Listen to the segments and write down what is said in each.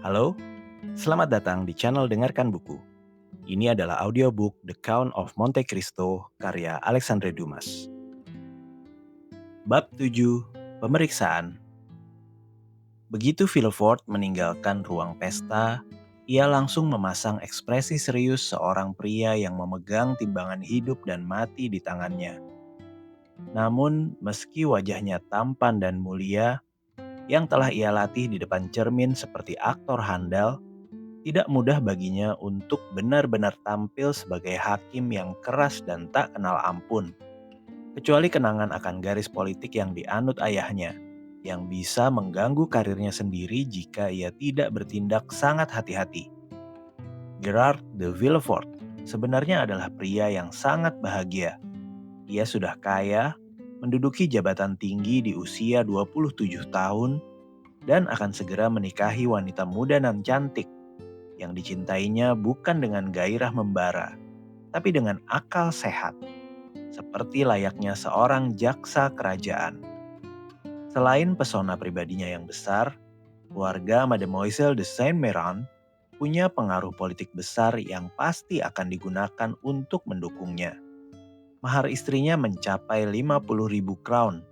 Halo, selamat datang di channel Dengarkan Buku. Ini adalah audiobook The Count of Monte Cristo karya Alexandre Dumas. Bab 7, Pemeriksaan. Begitu Villefort meninggalkan ruang pesta, ia langsung memasang ekspresi serius seorang pria yang memegang timbangan hidup dan mati di tangannya. Namun, meski wajahnya tampan dan mulia, yang telah ia latih di depan cermin seperti aktor handal, tidak mudah baginya untuk benar-benar tampil sebagai hakim yang keras dan tak kenal ampun, kecuali kenangan akan garis politik yang dianut ayahnya, yang bisa mengganggu karirnya sendiri jika ia tidak bertindak sangat hati-hati. Gerard de Villefort sebenarnya adalah pria yang sangat bahagia. Ia sudah kaya, menduduki jabatan tinggi di usia 27 tahun, dan akan segera menikahi wanita muda dan cantik yang dicintainya bukan dengan gairah membara, tapi dengan akal sehat, seperti layaknya seorang jaksa kerajaan. Selain pesona pribadinya yang besar, keluarga Mademoiselle de Saint-Méran punya pengaruh politik besar yang pasti akan digunakan untuk mendukungnya. Mahar istrinya mencapai 50.000 crown,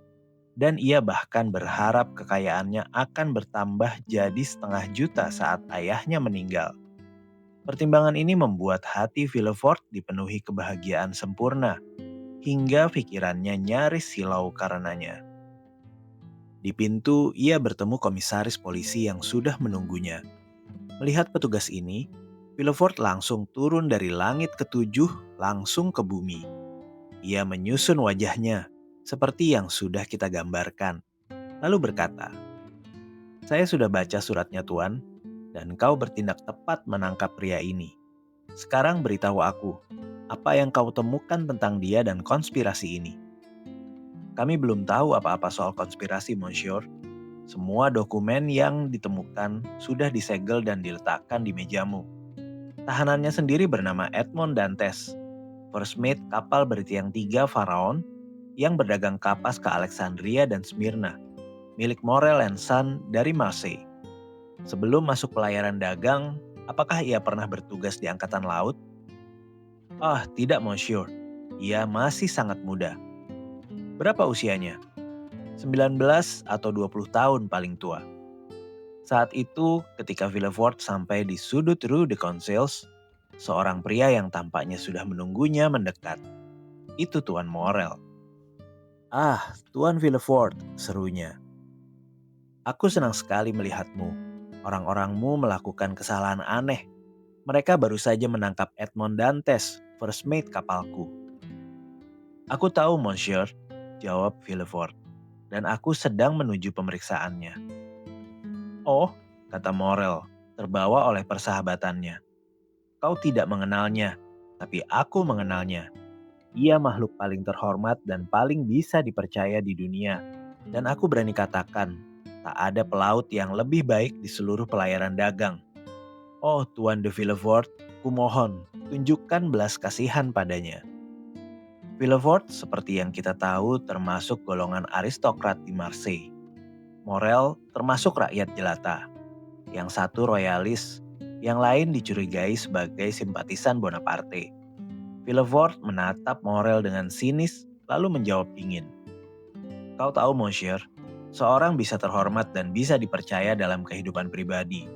dan ia bahkan berharap kekayaannya akan bertambah jadi 500.000 saat ayahnya meninggal. Pertimbangan ini membuat hati Villefort dipenuhi kebahagiaan sempurna, hingga pikirannya nyaris silau karenanya. Di pintu, ia bertemu komisaris polisi yang sudah menunggunya. Melihat petugas ini, Villefort langsung turun dari langit ketujuh langsung ke bumi. Ia menyusun wajahnya, seperti yang sudah kita gambarkan, lalu berkata, "Saya sudah baca suratnya, Tuan, dan kau bertindak tepat menangkap pria ini. Sekarang beritahu aku, apa yang kau temukan tentang dia dan konspirasi ini?" "Kami belum tahu apa-apa soal konspirasi, Monsieur. Semua dokumen yang ditemukan sudah disegel dan diletakkan di mejamu. Tahanannya sendiri bernama Edmond Dantes, first mate kapal bertiang 3 Pharaon yang berdagang kapas ke Alexandria dan Smyrna, milik Morel and Son dari Marseille. Sebelum masuk pelayaran dagang, apakah ia pernah bertugas di Angkatan Laut?" "Ah, tidak, Monsieur. Ia masih sangat muda." "Berapa usianya?" 19 atau 20 tahun paling tua. Saat itu, ketika Villefort sampai di sudut Rue de Concils, seorang pria yang tampaknya sudah menunggunya mendekat. "Itu Tuan Morel." "Ah, Tuan Villefort," serunya. "Aku senang sekali melihatmu. Orang-orangmu melakukan kesalahan aneh. Mereka baru saja menangkap Edmond Dantes, first mate kapalku." "Aku tahu, Monsieur," jawab Villefort, "dan aku sedang menuju pemeriksaannya." "Oh," kata Morel, terbawa oleh persahabatannya. "Kau tidak mengenalnya, tapi aku mengenalnya. Ia makhluk paling terhormat dan paling bisa dipercaya di dunia. Dan aku berani katakan, tak ada pelaut yang lebih baik di seluruh pelayaran dagang. Oh Tuan de Villefort, kumohon, tunjukkan belas kasihan padanya." Villefort, seperti yang kita tahu, termasuk golongan aristokrat di Marseille. Morel termasuk rakyat jelata. Yang satu royalis, yang lain dicurigai sebagai simpatisan Bonaparte. Villefort menatap Morel dengan sinis, lalu menjawab dingin, "Kau tahu, Monsieur, seorang bisa terhormat dan bisa dipercaya dalam kehidupan pribadi,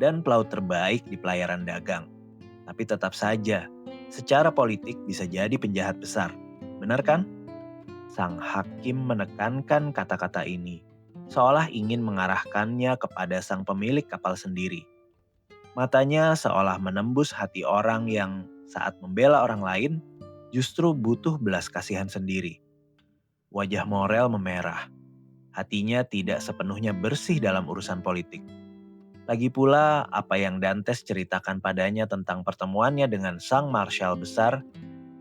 dan pelaut terbaik di pelayaran dagang. Tapi tetap saja, secara politik bisa jadi penjahat besar. Benar kan?" Sang hakim menekankan kata-kata ini, seolah ingin mengarahkannya kepada sang pemilik kapal sendiri. Matanya seolah menembus hati orang yang saat membela orang lain justru butuh belas kasihan sendiri. Wajah Morel memerah. Hatinya tidak sepenuhnya bersih dalam urusan politik. Lagi pula apa yang Dantes ceritakan padanya tentang pertemuannya dengan sang marshal besar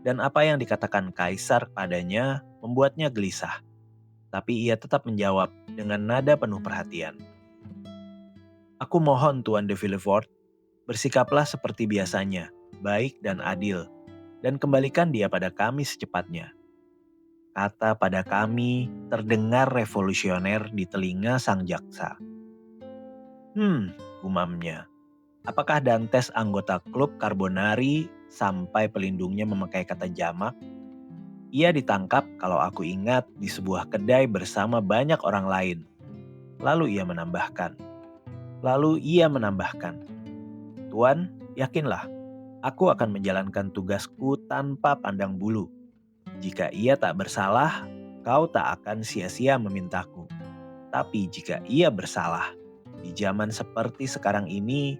dan apa yang dikatakan kaisar padanya membuatnya gelisah. Tapi ia tetap menjawab dengan nada penuh perhatian. "Aku mohon Tuan de Villefort, bersikaplah seperti biasanya, baik dan adil, dan kembalikan dia pada kami secepatnya." Kata "pada kami" terdengar revolusioner di telinga sang jaksa. Gumamnya. Apakah Dantes anggota klub Carbonari sampai pelindungnya memakai kata jamak? Ia ditangkap kalau aku ingat di sebuah kedai bersama banyak orang lain. Lalu ia menambahkan, Tuan, yakinlah, aku akan menjalankan tugasku tanpa pandang bulu. Jika ia tak bersalah, kau tak akan sia-sia memintaku. Tapi jika ia bersalah, di zaman seperti sekarang ini,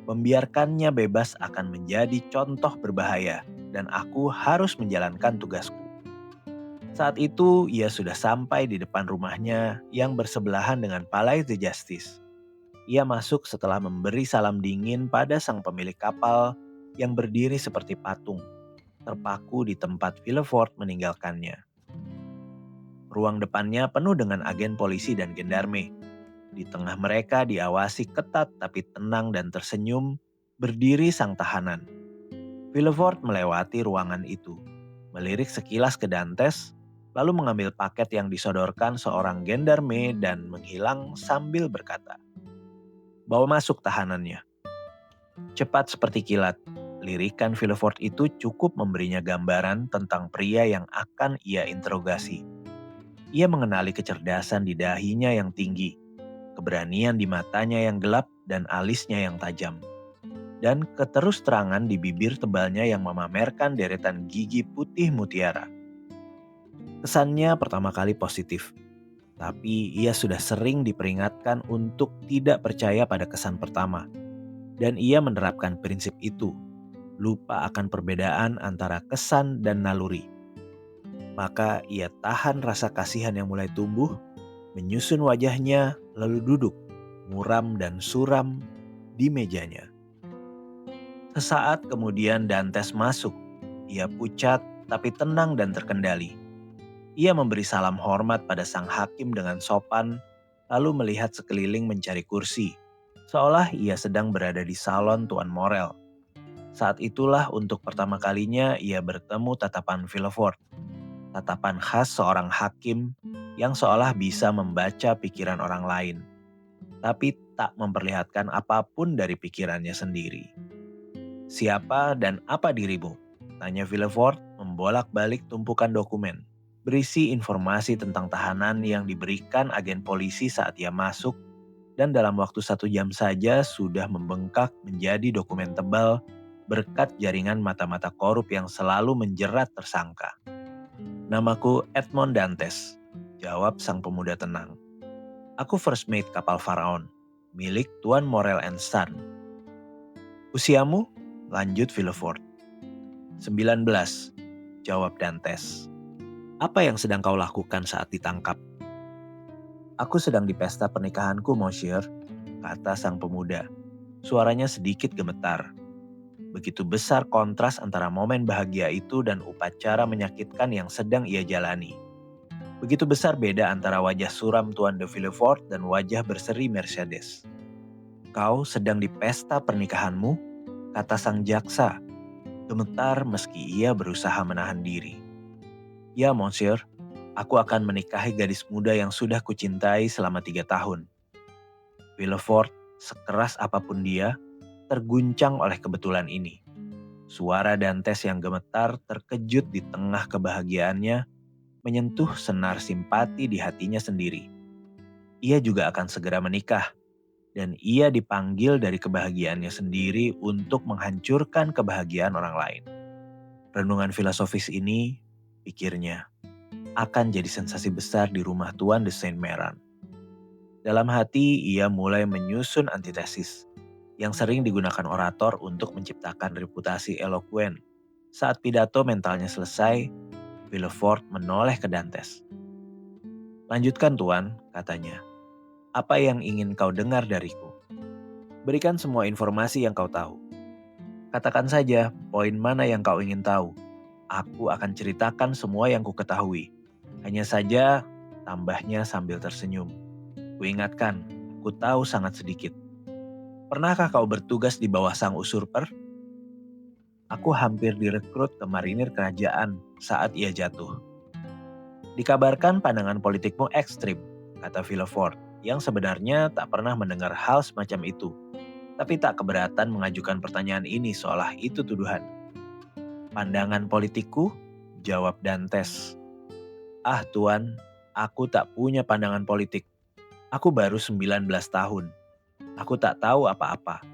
membiarkannya bebas akan menjadi contoh berbahaya dan aku harus menjalankan tugasku. Saat itu ia sudah sampai di depan rumahnya yang bersebelahan dengan Palais de Justice. Ia masuk setelah memberi salam dingin pada sang pemilik kapal yang berdiri seperti patung, terpaku di tempat Villefort meninggalkannya. Ruang depannya penuh dengan agen polisi dan gendarme. Di tengah mereka diawasi ketat tapi tenang dan tersenyum, berdiri sang tahanan. Villefort melewati ruangan itu, melirik sekilas ke Dantes, lalu mengambil paket yang disodorkan seorang gendarme dan menghilang sambil berkata, "Bawa masuk tahanannya." Cepat seperti kilat, lirikan Villefort itu cukup memberinya gambaran tentang pria yang akan ia interogasi. Ia mengenali kecerdasan di dahinya yang tinggi, keberanian di matanya yang gelap dan alisnya yang tajam, dan keterus-terangan di bibir tebalnya yang memamerkan deretan gigi putih mutiara. Kesannya pertama kali positif, tapi ia sudah sering diperingatkan untuk tidak percaya pada kesan pertama. Dan ia menerapkan prinsip itu, lupa akan perbedaan antara kesan dan naluri. Maka ia tahan rasa kasihan yang mulai tumbuh, menyusun wajahnya, lalu duduk, muram dan suram di mejanya. Sesaat kemudian Dantes masuk. Ia pucat tapi tenang dan terkendali. Ia memberi salam hormat pada sang hakim dengan sopan, lalu melihat sekeliling mencari kursi, seolah ia sedang berada di salon Tuan Morel. Saat itulah untuk pertama kalinya ia bertemu tatapan Villefort. Tatapan khas seorang hakim yang seolah bisa membaca pikiran orang lain, tapi tak memperlihatkan apapun dari pikirannya sendiri. "Siapa dan apa dirimu?" tanya Villefort membolak-balik tumpukan dokumen, berisi informasi tentang tahanan yang diberikan agen polisi saat ia masuk, dan dalam waktu 1 jam saja sudah membengkak menjadi dokumen tebal berkat jaringan mata-mata korup yang selalu menjerat tersangka. "Namaku Edmond Dantes," jawab sang pemuda tenang. "Aku first mate kapal Faraon, milik Tuan Morel and Son." "Usiamu?" lanjut Villefort. 19, jawab Dantes. "Apa yang sedang kau lakukan saat ditangkap?" "Aku sedang di pesta pernikahanku, Monsieur," kata sang pemuda. Suaranya sedikit gemetar. Begitu besar kontras antara momen bahagia itu dan upacara menyakitkan yang sedang ia jalani. Begitu besar beda antara wajah suram Tuan de Villefort dan wajah berseri Mercedes. "Kau sedang di pesta pernikahanmu?" kata sang jaksa, gemetar meski ia berusaha menahan diri. "Ya, Monsieur, aku akan menikahi gadis muda yang sudah kucintai selama 3 tahun." Villefort, sekeras apapun dia, terguncang oleh kebetulan ini. Suara Dantes yang gemetar terkejut di tengah kebahagiaannya, menyentuh senar simpati di hatinya sendiri. Ia juga akan segera menikah, dan ia dipanggil dari kebahagiaannya sendiri untuk menghancurkan kebahagiaan orang lain. Renungan filosofis ini, pikirnya, akan jadi sensasi besar di rumah Tuan de Saint-Méran. Dalam hati ia mulai menyusun antitesis yang sering digunakan orator untuk menciptakan reputasi elokuen. Saat pidato mentalnya selesai, Villefort menoleh ke Dantes. "Lanjutkan, Tuan," katanya. "Apa yang ingin kau dengar dariku? Berikan semua informasi yang kau tahu. Katakan saja poin mana yang kau ingin tahu. Aku akan ceritakan semua yang ku ketahui. Hanya saja," tambahnya sambil tersenyum, "kuingatkan, ku tahu sangat sedikit. Pernahkah kau bertugas di bawah sang usurper?" "Aku hampir direkrut ke marinir kerajaan saat ia jatuh." "Dikabarkan pandangan politikmu ekstrim," kata Villefort. yang sebenarnya tak pernah mendengar hal semacam itu, tapi tak keberatan mengajukan pertanyaan ini seolah itu tuduhan. Pandangan politikku? Jawab Dantes. Ah Tuan, aku tak punya pandangan politik. Aku baru 19 tahun. Aku tak tahu apa-apa.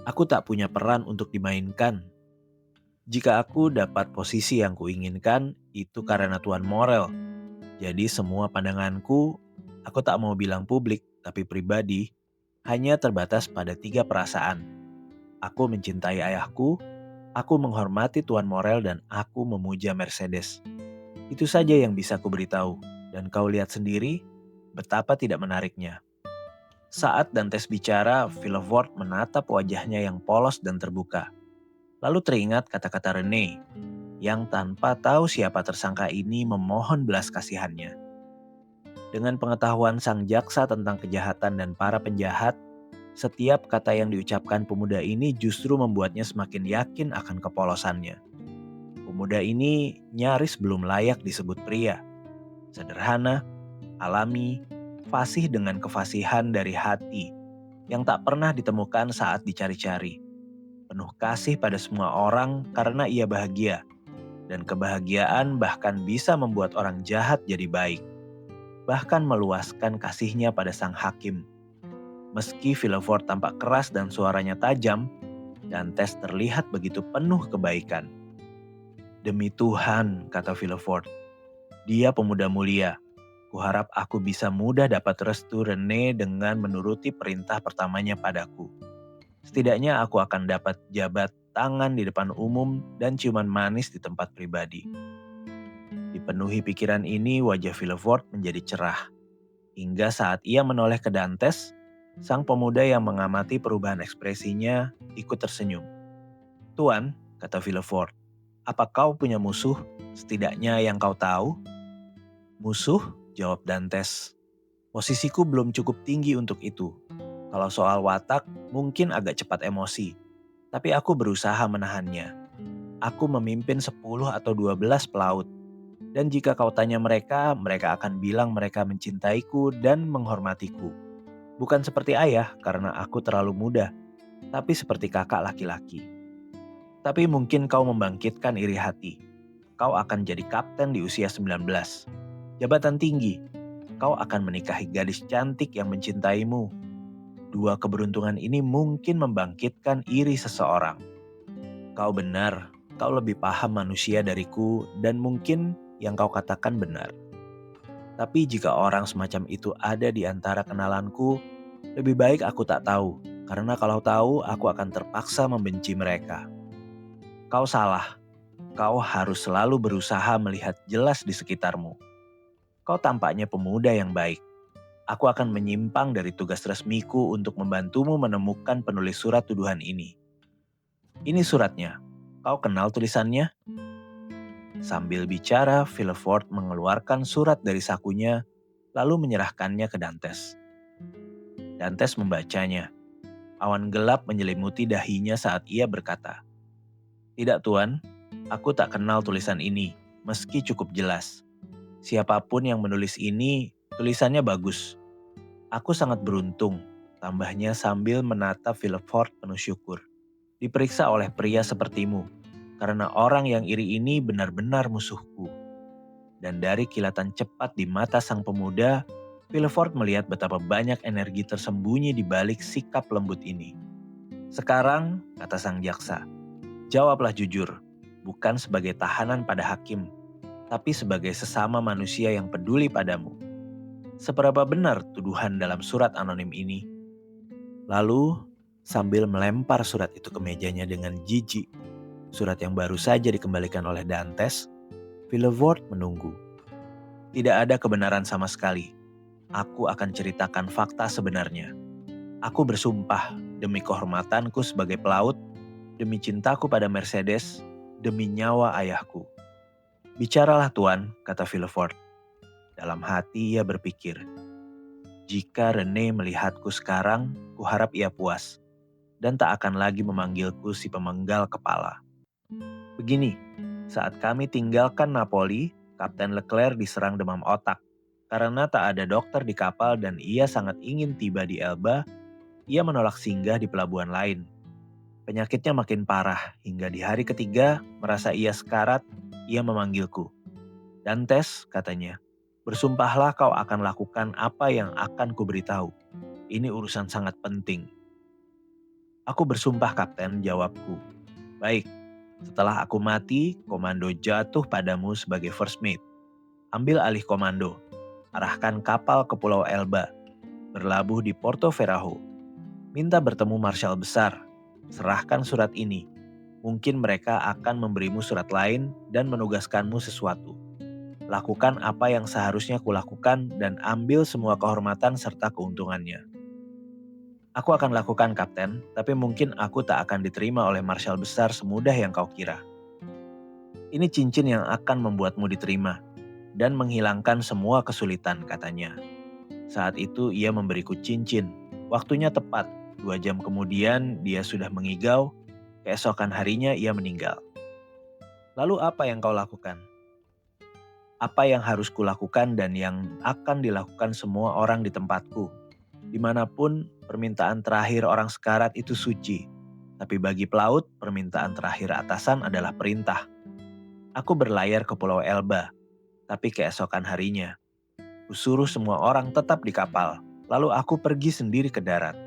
Aku tak punya peran untuk dimainkan. Jika aku dapat posisi yang kuinginkan, itu karena Tuan Morel. Jadi semua pandanganku, aku tak mau bilang publik, tapi pribadi, hanya terbatas pada 3 perasaan. Aku mencintai ayahku, aku menghormati Tuan Morel, dan aku memuja Mercedes. Itu saja yang bisa kuberitahu, dan kau lihat sendiri betapa tidak menariknya. Saat Dantes bicara, Villefort menatap wajahnya yang polos dan terbuka. Lalu teringat kata-kata Rene, yang tanpa tahu siapa tersangka ini memohon belas kasihannya. Dengan pengetahuan sang jaksa tentang kejahatan dan para penjahat, setiap kata yang diucapkan pemuda ini justru membuatnya semakin yakin akan kepolosannya. Pemuda ini nyaris belum layak disebut pria. Sederhana, alami, fasih dengan kefasihan dari hati yang tak pernah ditemukan saat dicari-cari. Penuh kasih pada semua orang karena ia bahagia, dan kebahagiaan bahkan bisa membuat orang jahat jadi baik, bahkan meluaskan kasihnya pada sang hakim. Meski Villefort tampak keras dan suaranya tajam, Dantes terlihat begitu penuh kebaikan. Demi Tuhan, kata Villefort, dia pemuda mulia. Kuharap aku bisa mudah dapat restu Rene dengan menuruti perintah pertamanya padaku. Setidaknya aku akan dapat jabat tangan di depan umum dan ciuman manis di tempat pribadi. Dipenuhi pikiran ini, wajah Villefort menjadi cerah. Hingga saat ia menoleh ke Dantes, sang pemuda yang mengamati perubahan ekspresinya ikut tersenyum. Tuan, kata Villefort, apa kau punya musuh? Setidaknya yang kau tahu? Musuh? Jawab Dantes. Posisiku belum cukup tinggi untuk itu. Kalau soal watak, mungkin agak cepat emosi. Tapi aku berusaha menahannya. Aku memimpin 10 atau 12 pelaut. Dan jika kau tanya mereka, mereka akan bilang mereka mencintaiku dan menghormatiku. Bukan seperti ayah karena aku terlalu muda, tapi seperti kakak laki-laki. Tapi mungkin kau membangkitkan iri hati. Kau akan jadi kapten di usia 19. Jabatan tinggi. Kau akan menikahi gadis cantik yang mencintaimu. Dua keberuntungan ini mungkin membangkitkan iri seseorang. Kau benar, kau lebih paham manusia dariku dan mungkin yang kau katakan benar. Tapi jika orang semacam itu ada di antara kenalanku, lebih baik aku tak tahu, karena kalau tahu aku akan terpaksa membenci mereka. Kau salah, kau harus selalu berusaha melihat jelas di sekitarmu. Kau tampaknya pemuda yang baik. Aku akan menyimpang dari tugas resmiku untuk membantumu menemukan penulis surat tuduhan ini. Ini suratnya. Kau kenal tulisannya? Sambil bicara, Villefort mengeluarkan surat dari sakunya, lalu menyerahkannya ke Dantes. Dantes membacanya. Awan gelap menyelimuti dahinya saat ia berkata, "Tidak Tuan, aku tak kenal tulisan ini, meski cukup jelas. Siapapun yang menulis ini, tulisannya bagus. Aku sangat beruntung," tambahnya sambil menatap Villefort penuh syukur. "Diperiksa oleh pria sepertimu, karena orang yang iri ini benar-benar musuhku." Dan dari kilatan cepat di mata sang pemuda, Villefort melihat betapa banyak energi tersembunyi di balik sikap lembut ini. "Sekarang," kata sang jaksa, "jawablah jujur, bukan sebagai tahanan pada hakim, tapi sebagai sesama manusia yang peduli padamu. Seberapa benar tuduhan dalam surat anonim ini?" Lalu, sambil melempar surat itu ke mejanya dengan jijik, surat yang baru saja dikembalikan oleh Dantes, Villefort menunggu. "Tidak ada kebenaran sama sekali. Aku akan ceritakan fakta sebenarnya. Aku bersumpah demi kehormatanku sebagai pelaut, demi cintaku pada Mercedes, demi nyawa ayahku." "Bicaralah Tuan," kata Villefort. Dalam hati ia berpikir, jika Rene melihatku sekarang, kuharap ia puas, dan tak akan lagi memanggilku si pemenggal kepala. Begini, saat kami tinggalkan Napoli, Kapten Leclerc diserang demam otak. Karena tak ada dokter di kapal dan ia sangat ingin tiba di Elba, ia menolak singgah di pelabuhan lain. Penyakitnya makin parah hingga di hari ketiga merasa ia sekarat, ia memanggilku. "Dantes," katanya, "bersumpahlah kau akan lakukan apa yang akan kuberitahu. Ini urusan sangat penting." "Aku bersumpah, Kapten," jawabku. "Baik, setelah aku mati, komando jatuh padamu sebagai first mate. Ambil alih komando, arahkan kapal ke Pulau Elba, berlabuh di Porto Ferrajo. Minta bertemu Marshal Besar, serahkan surat ini. Mungkin mereka akan memberimu surat lain dan menugaskanmu sesuatu. Lakukan apa yang seharusnya kulakukan dan ambil semua kehormatan serta keuntungannya." "Aku akan lakukan, Kapten, tapi mungkin aku tak akan diterima oleh Marshal Besar semudah yang kau kira. Ini cincin yang akan membuatmu diterima dan menghilangkan semua kesulitan," katanya. Saat itu ia memberiku cincin. Waktunya tepat, 2 jam kemudian dia sudah mengigau, keesokan harinya ia meninggal. "Lalu apa yang kau lakukan?" "Apa yang harus kulakukan dan yang akan dilakukan semua orang di tempatku. Dimanapun, permintaan terakhir orang sekarat itu suci. Tapi bagi pelaut, permintaan terakhir atasan adalah perintah. Aku berlayar ke Pulau Elba, tapi keesokan harinya, kusuruh semua orang tetap di kapal, lalu aku pergi sendiri ke darat.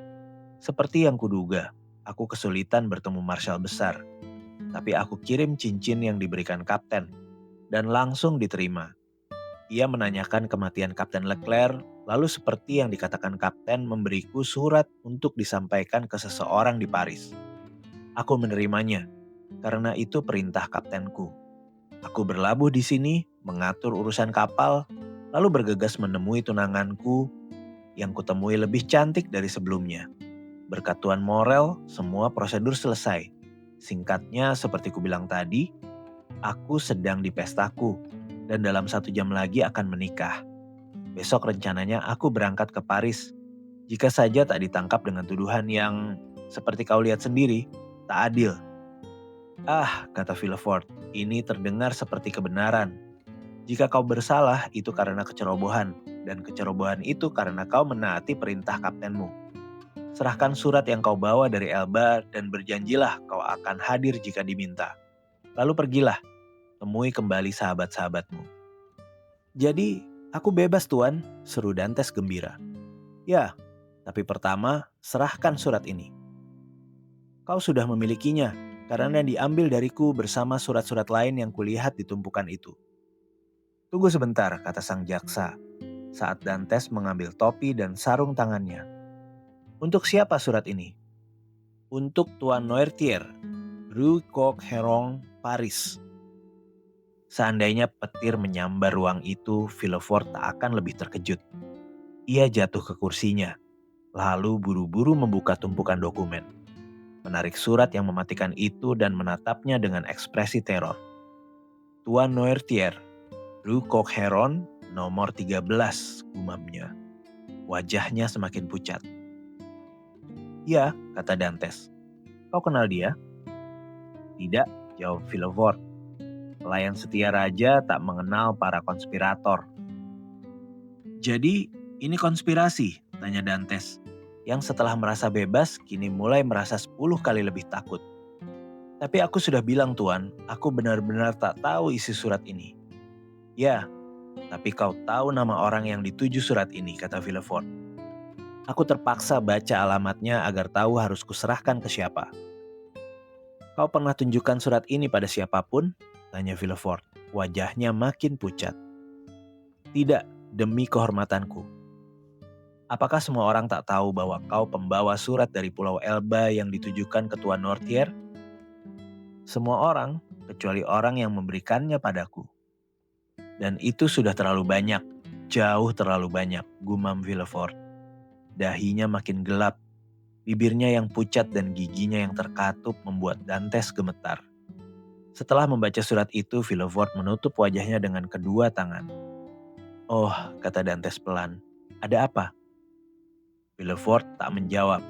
Seperti yang kuduga, aku kesulitan bertemu Marshal Besar, tapi aku kirim cincin yang diberikan kapten, dan langsung diterima. Ia menanyakan kematian Kapten Leclerc, lalu seperti yang dikatakan kapten memberiku surat untuk disampaikan ke seseorang di Paris. Aku menerimanya, karena itu perintah kaptenku. Aku berlabuh di sini, mengatur urusan kapal, lalu bergegas menemui tunanganku yang kutemui lebih cantik dari sebelumnya. Berkat Tuan Morel, semua prosedur selesai. Singkatnya seperti kubilang tadi, aku sedang di pestaku dan dalam 1 jam lagi akan menikah. Besok rencananya aku berangkat ke Paris. Jika saja tak ditangkap dengan tuduhan yang, seperti kau lihat sendiri, tak adil. "Ah," kata Villefort, "ini terdengar seperti kebenaran. Jika kau bersalah itu karena kecerobohan, dan kecerobohan itu karena kau menaati perintah kaptenmu. Serahkan surat yang kau bawa dari Elba dan berjanjilah kau akan hadir jika diminta. Lalu pergilah, temui kembali sahabat-sahabatmu." "Jadi, aku bebas, Tuan," seru Dantes gembira. "Ya, tapi pertama serahkan surat ini. Kau sudah memilikinya, karena diambil dariku bersama surat-surat lain yang kulihat di tumpukan itu." "Tunggu sebentar," kata sang jaksa, saat Dantes mengambil topi dan sarung tangannya. "Untuk siapa surat ini?" "Untuk Tuan Noirtier, Rue Coq Herong, Paris." Seandainya petir menyambar ruang itu, Villefort tak akan lebih terkejut. Ia jatuh ke kursinya, lalu buru-buru membuka tumpukan dokumen, menarik surat yang mematikan itu dan menatapnya dengan ekspresi teror. "Tuan Noirtier, Rue Coq Heron, nomor 13, gumamnya. Wajahnya semakin pucat. "Ya," kata Dantes. "Kau kenal dia?" "Tidak," jawab Villefort. "Pelayan setia raja tak mengenal para konspirator." "Jadi ini konspirasi?" tanya Dantes, yang setelah merasa bebas kini mulai merasa 10 kali lebih takut. "Tapi aku sudah bilang, Tuan, aku benar-benar tak tahu isi surat ini." "Ya, tapi kau tahu nama orang yang dituju surat ini," kata Villefort. "Aku terpaksa baca alamatnya agar tahu harus kuserahkan ke siapa." "Kau pernah tunjukkan surat ini pada siapapun?" tanya Villefort. Wajahnya makin pucat. "Tidak, demi kehormatanku." "Apakah semua orang tak tahu bahwa kau pembawa surat dari Pulau Elba yang ditujukan ke Tuan Nortier?" "Semua orang, kecuali orang yang memberikannya padaku." "Dan itu sudah terlalu banyak, jauh terlalu banyak," gumam Villefort. Dahinya makin gelap, bibirnya yang pucat dan giginya yang terkatup membuat Dantes gemetar. Setelah membaca surat itu, Villefort menutup wajahnya dengan kedua tangan. "Oh," kata Dantes pelan, "ada apa?" Villefort tak menjawab,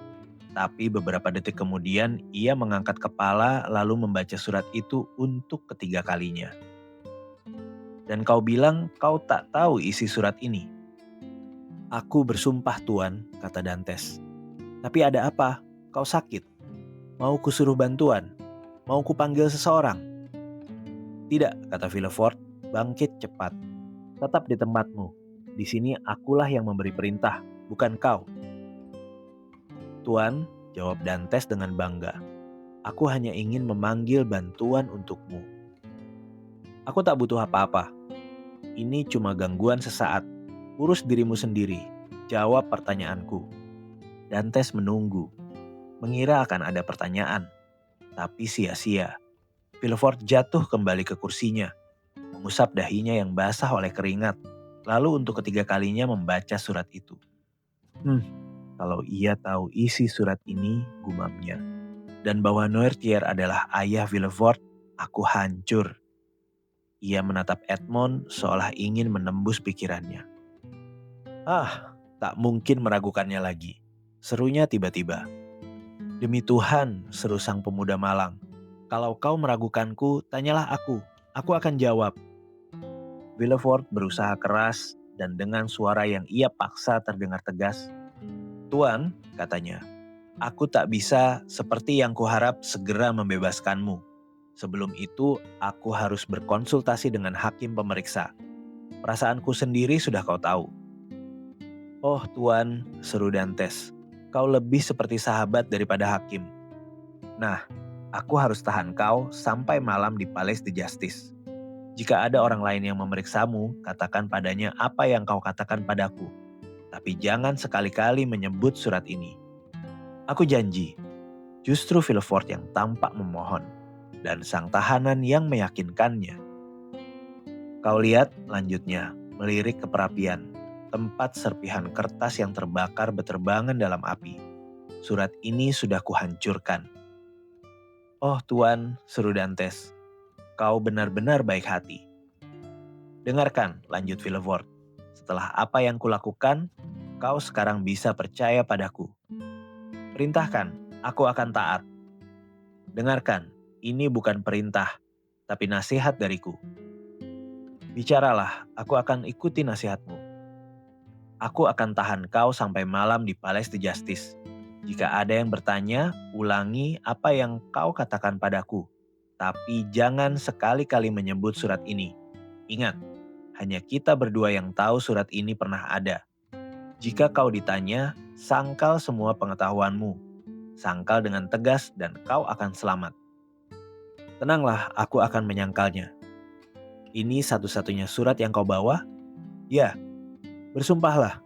tapi beberapa detik kemudian ia mengangkat kepala lalu membaca surat itu untuk ketiga kalinya. "Dan kau bilang kau tak tahu isi surat ini?" Aku bersumpah Tuan, kata Dantes. Tapi ada apa? Kau sakit? Mau kusuruh bantuan? Mau kupanggil seseorang? Tidak, kata Villefort, bangkit cepat. Tetap di tempatmu. Di sini akulah yang memberi perintah, bukan kau. Tuan, jawab Dantes dengan bangga. Aku hanya ingin memanggil bantuan untukmu. Aku tak butuh apa-apa. Ini cuma gangguan sesaat. Urus dirimu sendiri. Jawab pertanyaanku. Dantes menunggu. Mengira akan ada pertanyaan. Tapi sia-sia. Villefort jatuh kembali ke kursinya. Mengusap dahinya yang basah oleh keringat. Lalu untuk ketiga kalinya membaca surat itu. Kalau ia tahu isi surat ini, gumamnya. Dan bahwa Noirtier adalah ayah Villefort, aku hancur. Ia menatap Edmond seolah ingin menembus pikirannya. Tak mungkin meragukannya lagi. Serunya tiba-tiba. Demi Tuhan, seru sang pemuda malang. Kalau kau meragukanku, tanyalah aku. Aku akan jawab. Villefort berusaha keras dan dengan suara yang ia paksa terdengar tegas. Tuan, katanya, aku tak bisa seperti yang kuharap segera membebaskanmu. Sebelum itu, aku harus berkonsultasi dengan hakim pemeriksa. Perasaanku sendiri sudah kau tahu. Oh Tuan, seru Dantes, kau lebih seperti sahabat daripada hakim. Nah, aku harus tahan kau sampai malam di Palais de Justice. Jika ada orang lain yang memeriksamu, katakan padanya apa yang kau katakan padaku. Tapi jangan sekali-kali menyebut surat ini. Aku janji. Justru Villefort yang tampak memohon. Dan sang tahanan yang meyakinkannya. Kau lihat, lanjutnya, melirik ke perapian. Tempat serpihan kertas yang terbakar beterbangan dalam api. Surat ini sudah kuhancurkan. Oh Tuan, seru Dantes. Kau benar-benar baik hati. Dengarkan, lanjut Villefort. Setelah apa yang kulakukan, kau sekarang bisa percaya padaku. Perintahkan, aku akan taat. Dengarkan, ini bukan perintah, tapi nasihat dariku. Bicaralah, aku akan ikuti nasihatmu. Aku akan tahan kau sampai malam di Palais de Justice. Jika ada yang bertanya, ulangi apa yang kau katakan padaku. Tapi jangan sekali-kali menyebut surat ini. Ingat, hanya kita berdua yang tahu surat ini pernah ada. Jika kau ditanya, sangkal semua pengetahuanmu. Sangkal dengan tegas dan kau akan selamat. Tenanglah, aku akan menyangkalnya. Ini satu-satunya surat yang kau bawa? Ya, bersumpahlah.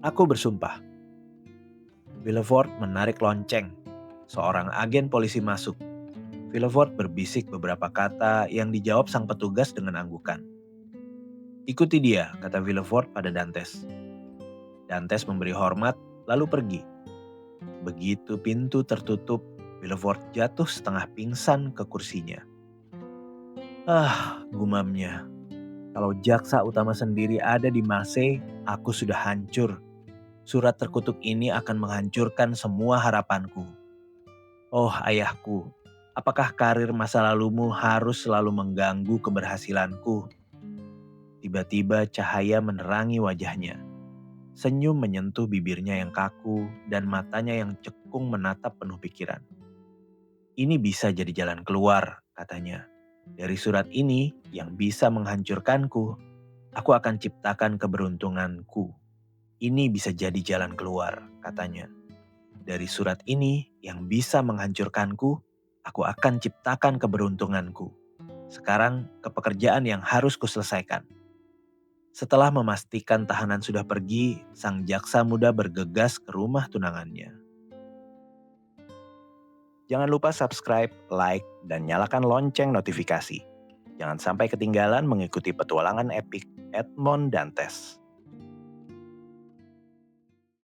Aku bersumpah. Villefort menarik lonceng. Seorang agen polisi masuk. Villefort berbisik beberapa kata yang dijawab sang petugas dengan anggukan. Ikuti dia, kata Villefort pada Dantes. Dantes memberi hormat, lalu pergi. Begitu pintu tertutup, Villefort jatuh setengah pingsan ke kursinya. Gumamnya. Kalau jaksa utama sendiri ada di Marseille, aku sudah hancur. Surat terkutuk ini akan menghancurkan semua harapanku. Oh ayahku, apakah karir masa lalumu harus selalu mengganggu keberhasilanku? Tiba-tiba cahaya menerangi wajahnya. Senyum menyentuh bibirnya yang kaku dan matanya yang cekung menatap penuh pikiran. Ini bisa jadi jalan keluar, katanya. Dari surat ini yang bisa menghancurkanku, aku akan ciptakan keberuntunganku. Ini bisa jadi jalan keluar, katanya. Dari surat ini yang bisa menghancurkanku, aku akan ciptakan keberuntunganku. Sekarang ke pekerjaan yang harus kuselesaikan. Setelah memastikan tahanan sudah pergi, sang jaksa muda bergegas ke rumah tunangannya. Jangan lupa subscribe, like, dan nyalakan lonceng notifikasi. Jangan sampai ketinggalan mengikuti petualangan epik Edmond Dantes.